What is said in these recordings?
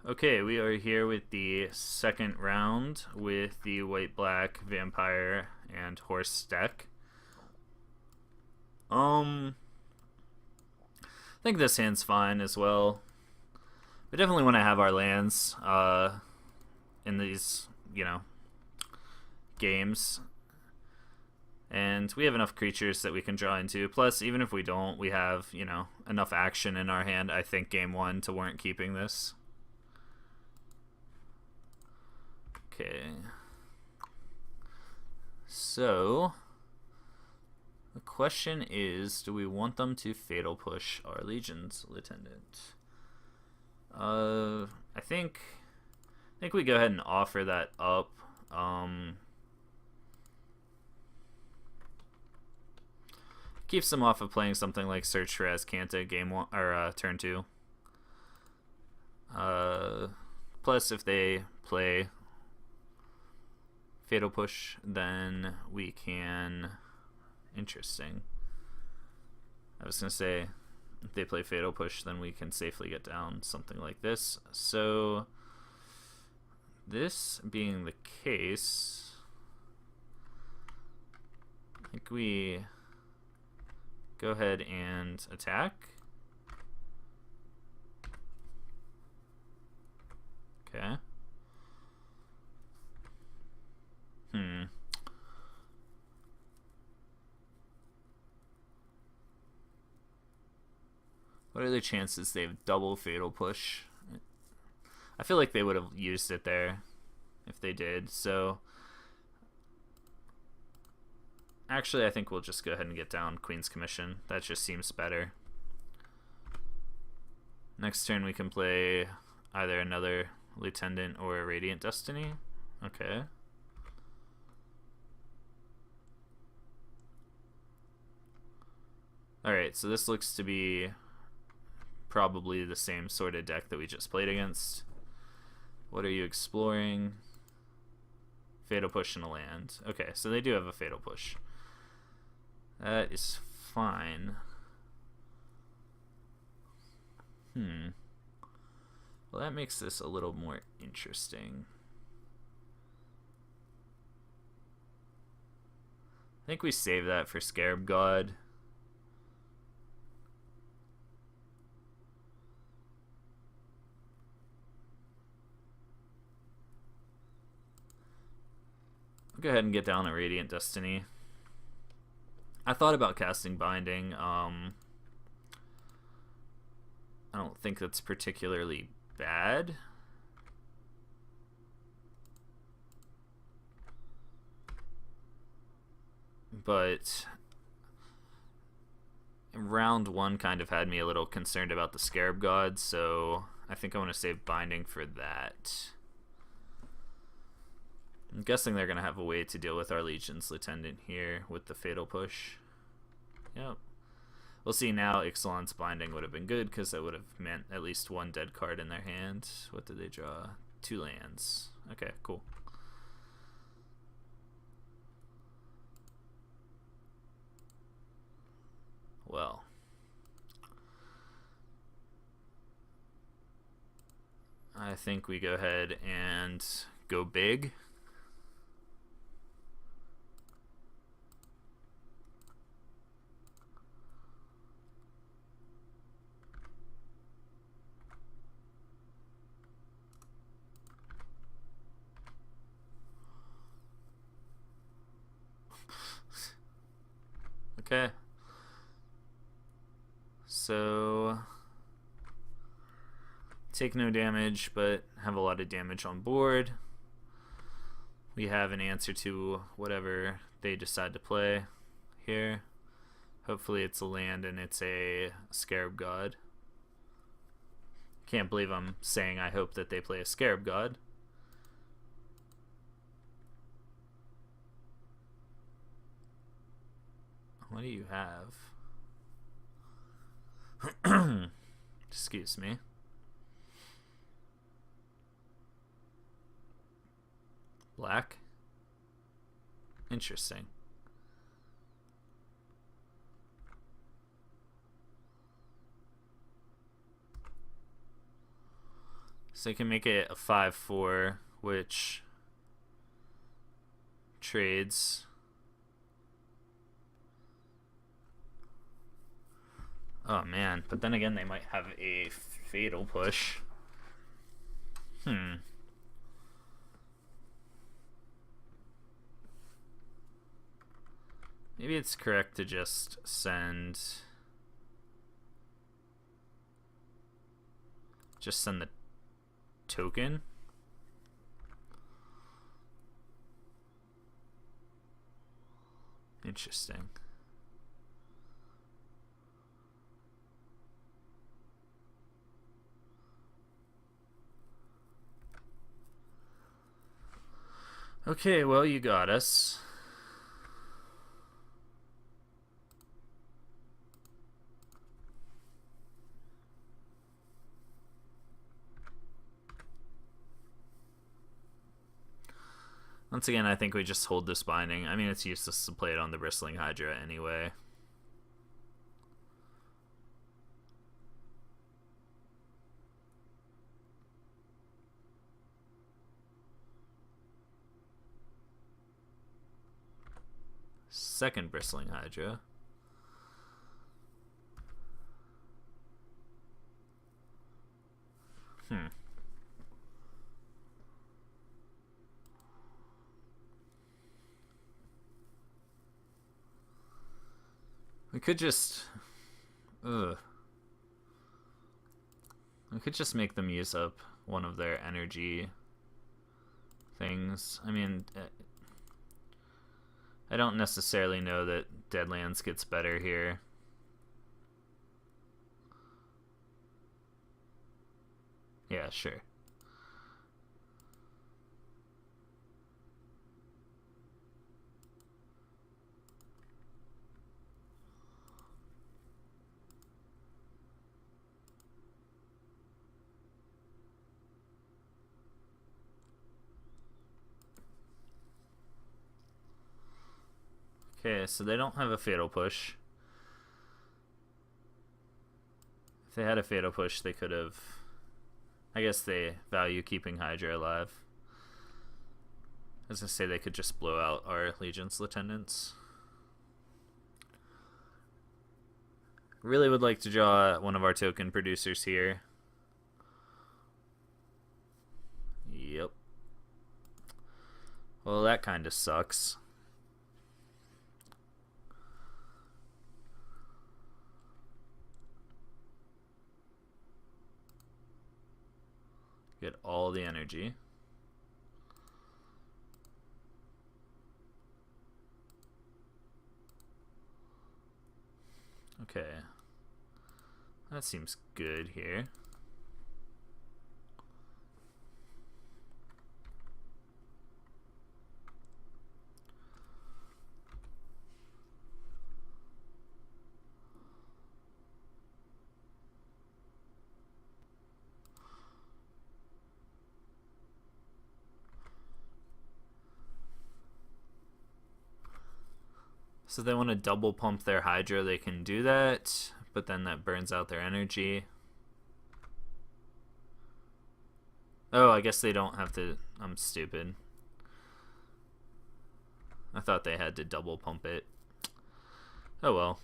Okay, we are here with the second round with the white-black vampire and horse deck. I think this hand's fine as well. We definitely want to have our lands in these, games. And we have enough creatures that we can draw into. Plus, even if we don't, we have, enough action in our hand, I think, game one to warrant keeping this. Okay. So, the question is, do we want them to fatal push our Legion's Lieutenant? I think we go ahead and offer that up. Keeps them off of playing something like Search for Azcanta game one or turn 2. Plus, if they play Fatal Push, then we can. Interesting. I was gonna say, if they play Fatal Push, then we can safely get down something like this. So, this being the case, I think we go ahead and attack. Okay. What are the chances they have double Fatal Push? I feel like they would have used it there if they did, so actually I think we'll just go ahead and get down Queen's Commission. That just seems better. Next turn we can play either another Lieutenant or a Radiant Destiny. Okay. Alright, so this looks to be probably the same sort of deck that we just played against. What are you exploring? Fatal Push and a land. Okay, so they do have a Fatal Push. That is fine. Well, that makes this a little more interesting. I think we save that for Scarab God. I'll go ahead and get down a Radiant Destiny. I thought about casting Binding. I don't think that's particularly bad. But round one kind of had me a little concerned about the Scarab God, so I think I want to save Binding for that. I'm guessing they're going to have a way to deal with our Legion's Lieutenant here with the Fatal Push. Yep. We'll see now. Ixalan's Binding would have been good because that would have meant at least one dead card in their hand. What did they draw? 2 lands. Okay, cool. Well. I think we go ahead and go big. Okay. So take no damage, but have a lot of damage on board. We have an answer to whatever they decide to play here. Hopefully it's a land and it's a Scarab God. Can't believe I'm saying I hope that they play a Scarab God. What do you have? Excuse me. Black? Interesting. So you can make it a 5/4, which trades. Oh man, but then again they might have a fatal push. Maybe it's correct to just send the token. Interesting. Okay, well, you got us. Once again, I think we just hold this binding. I mean, it's useless to play it on the Bristling Hydra anyway. Second Bristling Hydra. We could just... We could just make them use up one of their energy things. I mean, I don't necessarily know that Deadlands gets better here. Yeah, sure. Okay, so they don't have a fatal push. If they had a fatal push, they could have... I guess they value keeping Hydra alive. As I say, they could just blow out our Legion's Lieutenants. Really would like to draw one of our token producers here. Yep. Well, that kind of sucks. Get all the energy. Okay. That seems good here. So they want to double pump their Hydra, they can do that, but then that burns out their energy. Oh, I guess they don't have to... I'm stupid. I thought they had to double pump it. Oh well.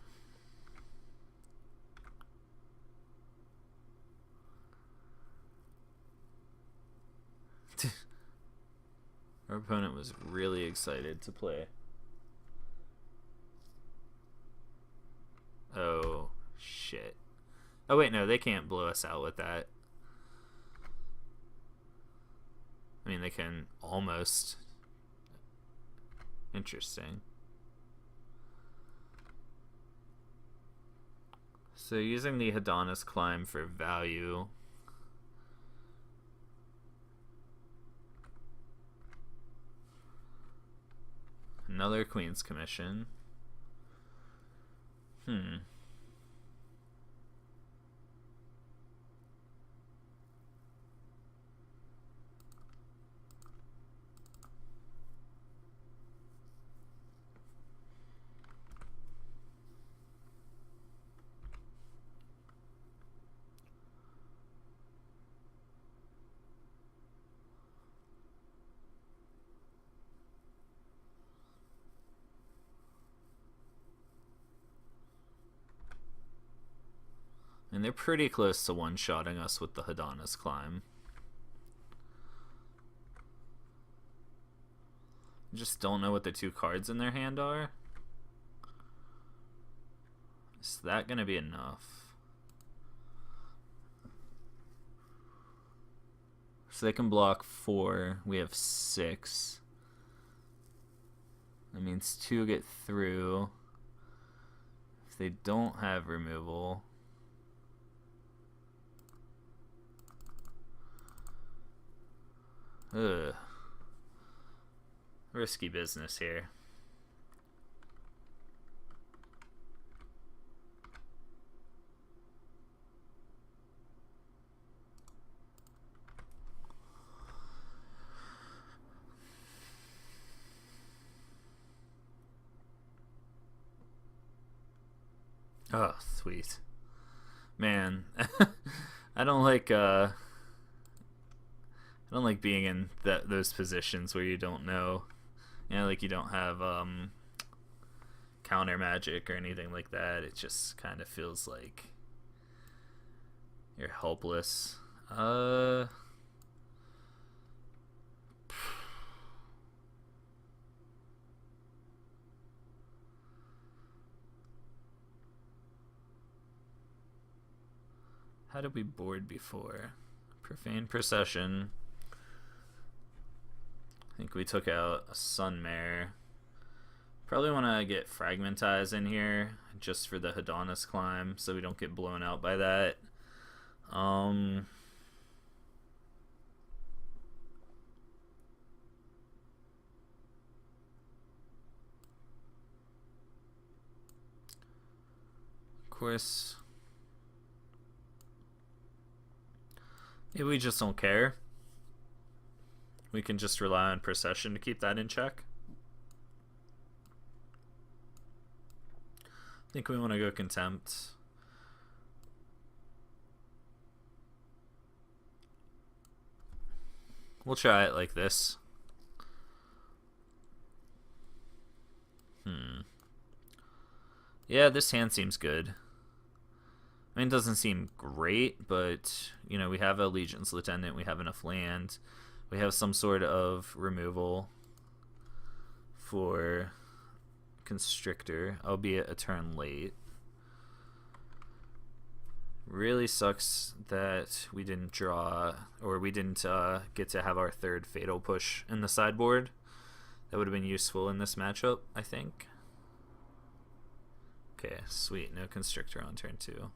Our opponent was really excited to play. Oh, shit. Oh, wait, no, they can't blow us out with that. I mean, they can almost. Interesting. So using the Hedonist Climb for value. Another Queen's Commission. And they're pretty close to one-shotting us with the Hadana's Climb. Just don't know what the two cards in their hand are. Is that gonna be enough? So they can block 4. We have 6. That means 2 get through. If they don't have removal, ugh. Risky business here. Oh, sweet. Man, I don't like being in those positions where you don't know. You know, like you don't have counter magic or anything like that. It just kind of feels like you're helpless. How did we board before? Profane Procession. I think we took out a Sunmare. Probably want to get Fragmentize in here just for the Hadana's Climb so we don't get blown out by that. Of course, maybe we just don't care. We can just rely on Procession to keep that in check. I think we want to go Contempt. We'll try it like this. Yeah, this hand seems good. I mean, it doesn't seem great, but, you know, we have Allegiance Lieutenant, we have enough land, we have some sort of removal for Constrictor, albeit a turn late. Really sucks that we didn't draw, or we didn't get to have our third Fatal Push in the sideboard. That would have been useful in this matchup, I think. Okay, sweet. No Constrictor on turn 2.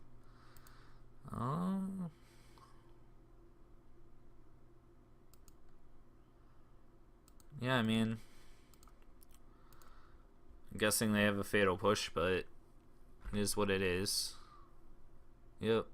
Yeah, I mean, I'm guessing they have a Fatal Push, but it is what it is. Yep.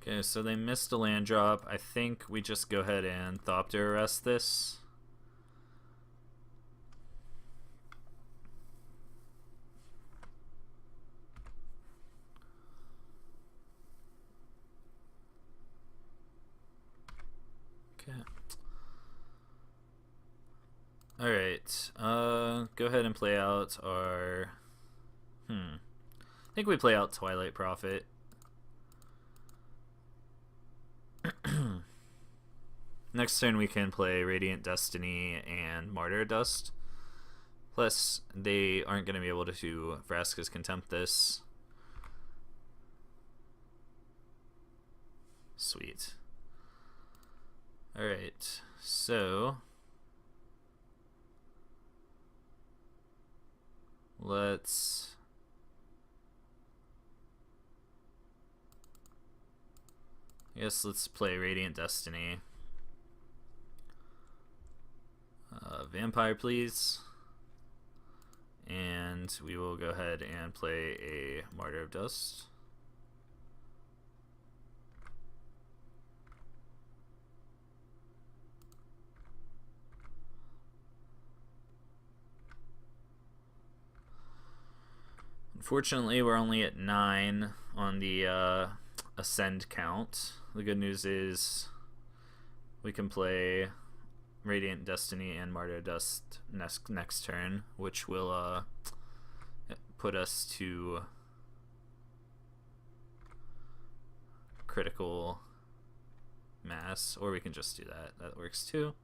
Okay, so they missed a land drop. I think we just go ahead and Thopter arrest this. Okay. Alright, go ahead and play out our... I think we play out Twilight Prophet. Next turn we can play Radiant Destiny and Martyr Dust. Plus, they aren't going to be able to Vraska's Contempt this. Sweet. Alright, so... let's... let's play Radiant Destiny. Vampire, please. And we will go ahead and play a Martyr of Dust. Unfortunately, we're only at 9 on the Ascend count. The good news is we can play Radiant Destiny and Martyr Dust next turn, which will put us to critical mass, or we can just do that. That works too.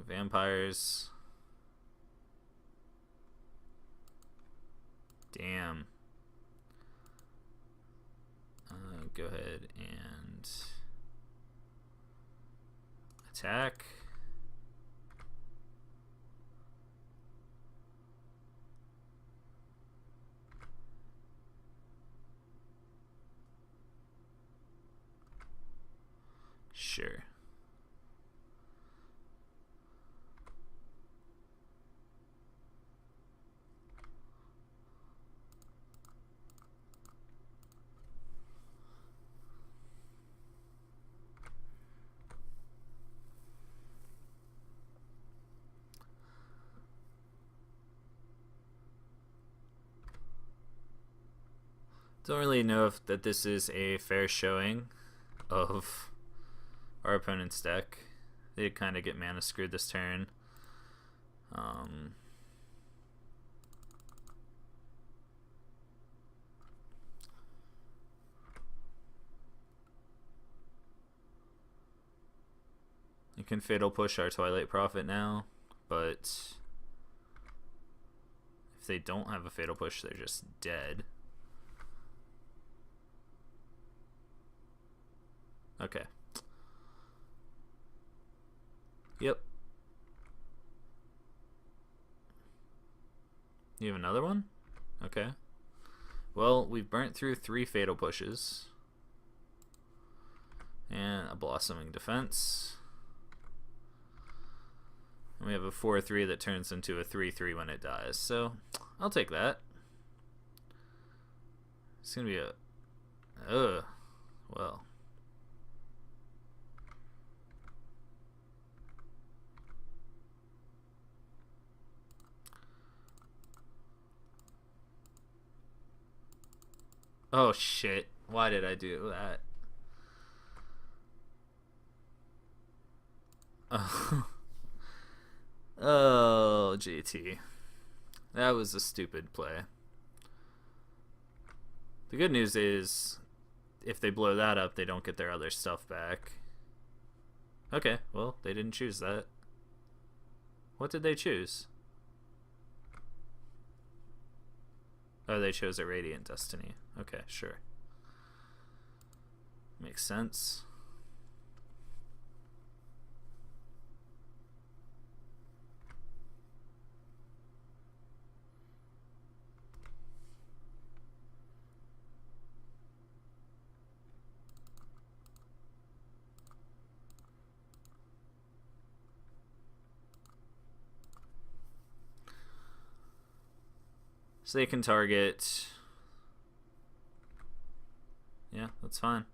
Vampires. Damn. Go ahead and attack. Sure. Don't really know if that this is a fair showing of our opponent's deck. They kind of get mana screwed this turn. You can Fatal Push our Twilight Prophet now, but if they don't have a Fatal Push, they're just dead. Okay. Yep. You have another one? Okay. Well, we've burnt through 3 Fatal Pushes. And a Blossoming Defense. And we have a 4/3 that turns into a 3/3 when it dies. So, I'll take that. It's gonna be a... well... Oh shit, why did I do that? Oh, GT. That was a stupid play. The good news is, if they blow that up, they don't get their other stuff back. Okay, well, they didn't choose that. What did they choose? Oh, they chose a Radiant Destiny. Okay, sure. Makes sense. So they can target... Yeah, that's fine.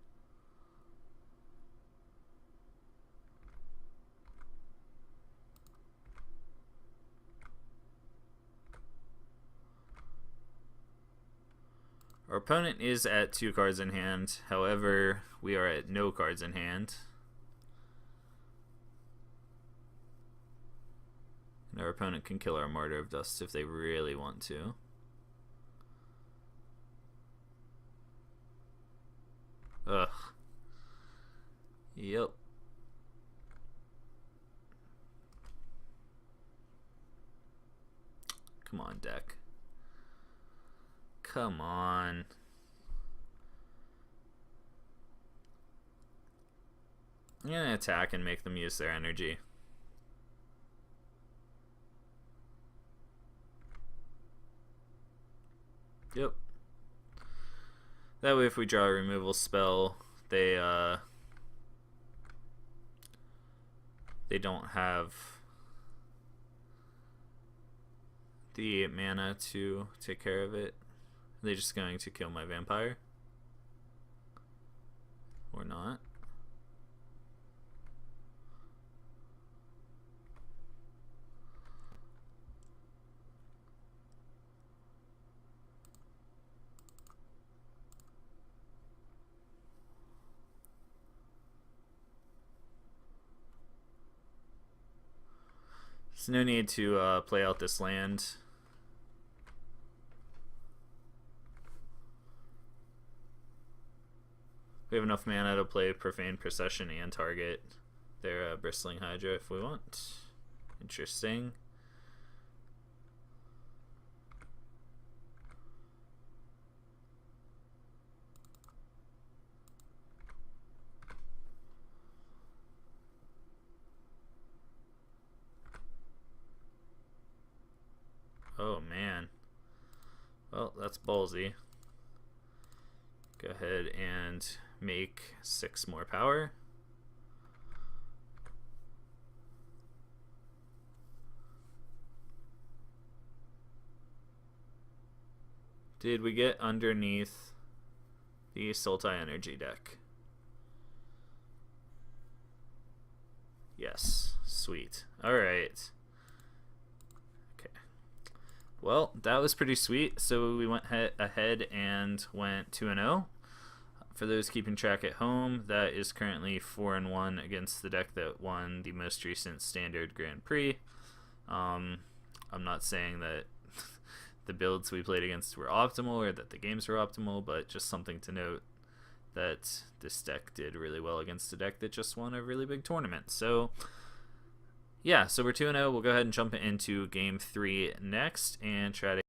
Our opponent is at 2 cards in hand. However, we are at no cards in hand. And our opponent can kill our Martyr of Dust if they really want to. Ugh. Yep. Come on, deck. Come on. I'm gonna attack and make them use their energy. Yep. That way if we draw a removal spell, they don't have the mana to take care of it. They're just going to kill my vampire. Or not. There's no need to play out this land. We have enough mana to play Profane Procession and target their Bristling Hydra if we want. Interesting. Oh man. Well, that's ballsy. Go ahead and make 6 more power. Did we get underneath the Sultai Energy deck? Yes. Sweet. Alright. Okay. Well, that was pretty sweet. So we went ahead and went 2-0. For those keeping track at home, that is currently 4-1 against the deck that won the most recent Standard Grand Prix. I'm not saying that the builds we played against were optimal or that the games were optimal, but just something to note that this deck did really well against a deck that just won a really big tournament. So yeah, so we're 2-0. We'll go ahead and jump into game 3 next and try to